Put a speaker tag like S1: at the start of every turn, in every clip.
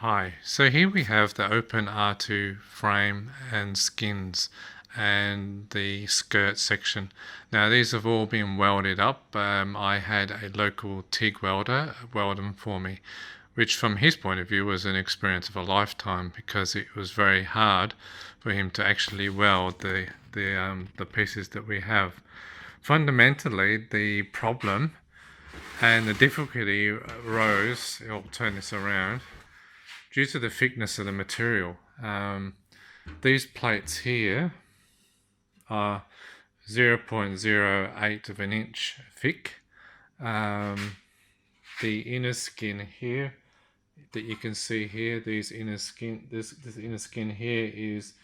S1: Hi, so here we have the OpenR2 frame and skins and the skirt section. Now these have all been welded up. I had a local TIG welder weld them for me, which from his point of view was an experience of a lifetime because it was very hard for him to actually weld the pieces that we have. Fundamentally, the problem and the difficulty arose, I'll turn this around, due to the thickness of the material. These plates here are 0.08 of an inch thick. The inner skin here that you can see here, this inner skin here is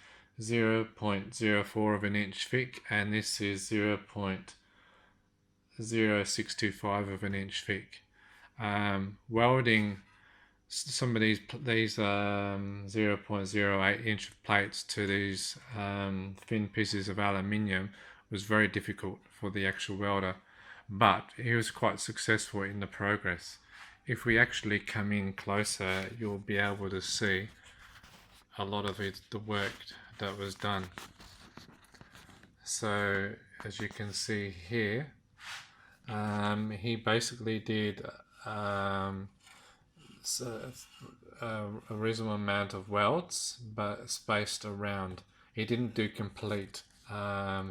S1: 0.04 of an inch thick, and this is 0.0625 of an inch thick. Welding some of these 0.08 inch plates to these thin pieces of aluminium was very difficult for the actual welder, but he was quite successful in the progress. If we actually come in closer, you'll be able to see a lot of the work that was done. So as you can see here, he basically did a reasonable amount of welds, but spaced around. He didn't do complete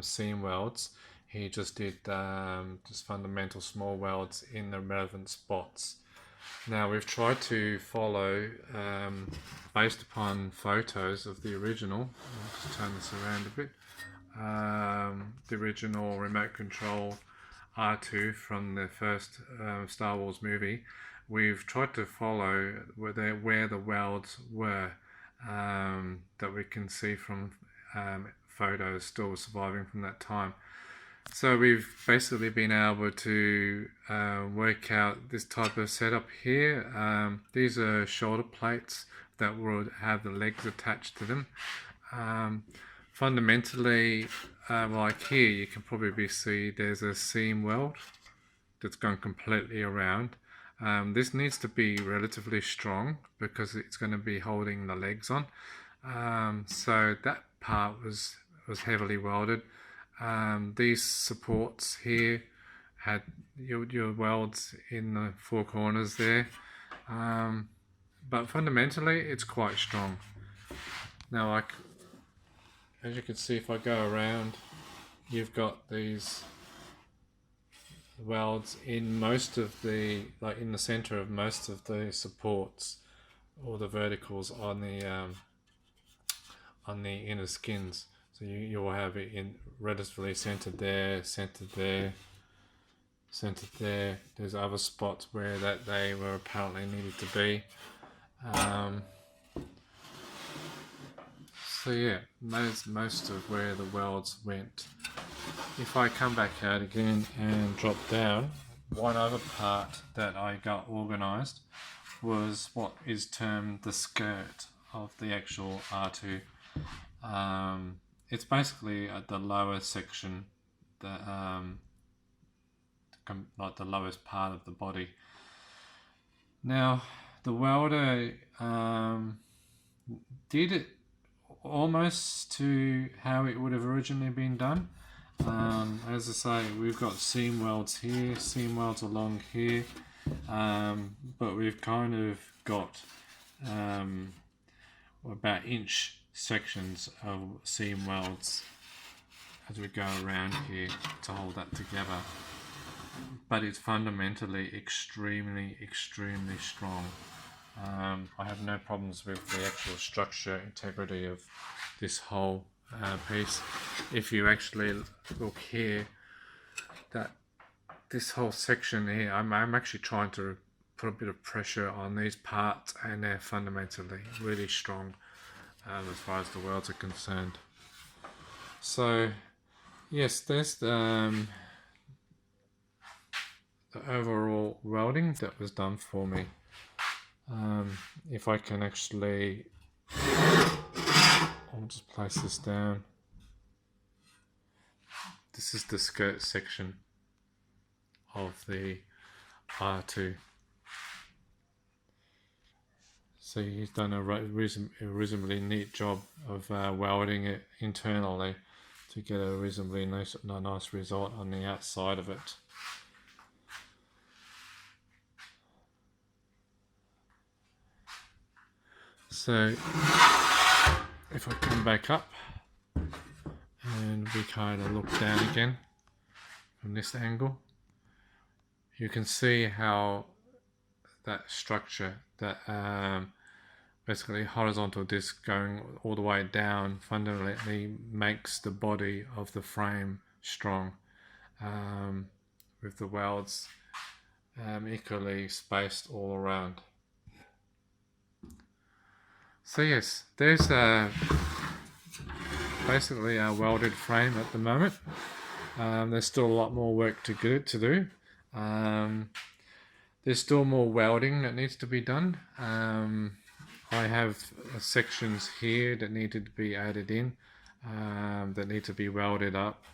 S1: seam welds. He just did just fundamental small welds in the relevant spots. Now we've tried to follow, based upon photos of the original, I'll just turn this around a bit, the original remote control R2 from the first Star Wars movie. We've tried to follow where the welds were, that we can see from photos still surviving from that time. So we've basically been able to work out this type of setup here. These are shoulder plates that would have the legs attached to them. Fundamentally, like here, you can probably see there's a seam weld that's gone completely around. This needs to be relatively strong because it's going to be holding the legs on. So that part was heavily welded. These supports here had your welds in the four corners there, but fundamentally it's quite strong. Now, as you can see, if I go around, you've got these welds in most of the, like in the center of most of the supports or the verticals on the inner skins. So you'll have it in relatively centered there, centered there, centered there. There's other spots where that they were apparently needed to be. So yeah, most of where the welds went. If I come back out again and drop down, one other part that I got organized was what is termed the skirt of the actual R2. It's basically at the lower section, like the lowest part of the body. Now, the welder did it almost to how it would have originally been done. As I say, we've got seam welds here, seam welds along here, but we've kind of got about inch sections of seam welds as we go around here to hold that together. But it's fundamentally extremely strong. I have no problems with the actual structure integrity of this whole piece. If you actually look here, that this whole section here, I'm actually trying to put a bit of pressure on these parts, and they're fundamentally really strong as far as the welds are concerned. So yes, there's the overall welding that was done for me. If I can actually, I'll just place this down. This is the skirt section of the R2. So he's done a reasonably neat job of welding it internally to get a reasonably nice result on the outside of it. So if I come back up and we kind of look down again from this angle, you can see how that structure, that basically horizontal disc going all the way down, fundamentally makes the body of the frame strong, with the welds equally spaced all around. So yes, there's basically a welded frame at the moment. There's still a lot more work to do. There's still more welding that needs to be done. I have sections here that need to be added in, that need to be welded up.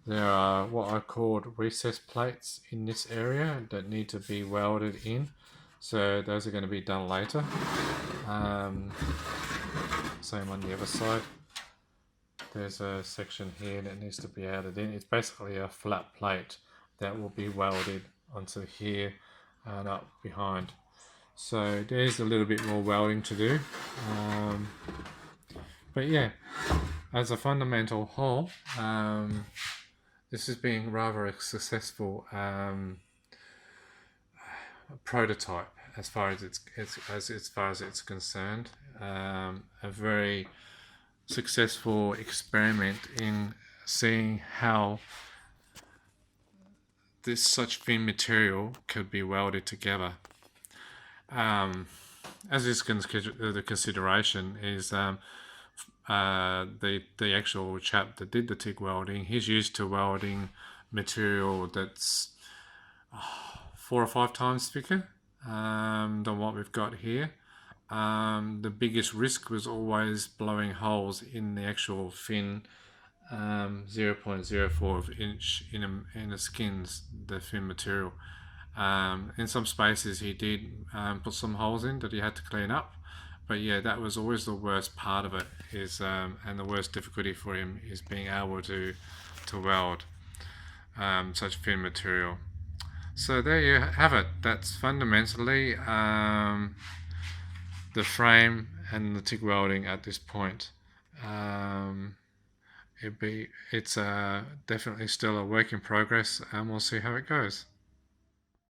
S1: There are what are called recess plates in this area that need to be welded in, so those are going to be done later. Same on the other side. There's a section here that needs to be added in. It's basically a flat plate that will be welded onto here and up behind. So there's a little bit more welding to do. But yeah, as a fundamental whole, this has been rather a successful prototype as far as it's concerned. A very successful experiment in seeing how this such thin material could be welded together. As is the consideration is the actual chap that did the TIG welding, he's used to welding material that's 4 or 5 times thicker than what we've got here. The biggest risk was always blowing holes in the actual thin 0.04 inch in the skins, the thin material. In some spaces he did put some holes in that he had to clean up, but yeah, that was always the worst part of it, is and the worst difficulty for him is being able to weld such thin material. So there you have it. That's fundamentally the frame and the TIG welding at this point. It's definitely still a work in progress, and we'll see how it goes.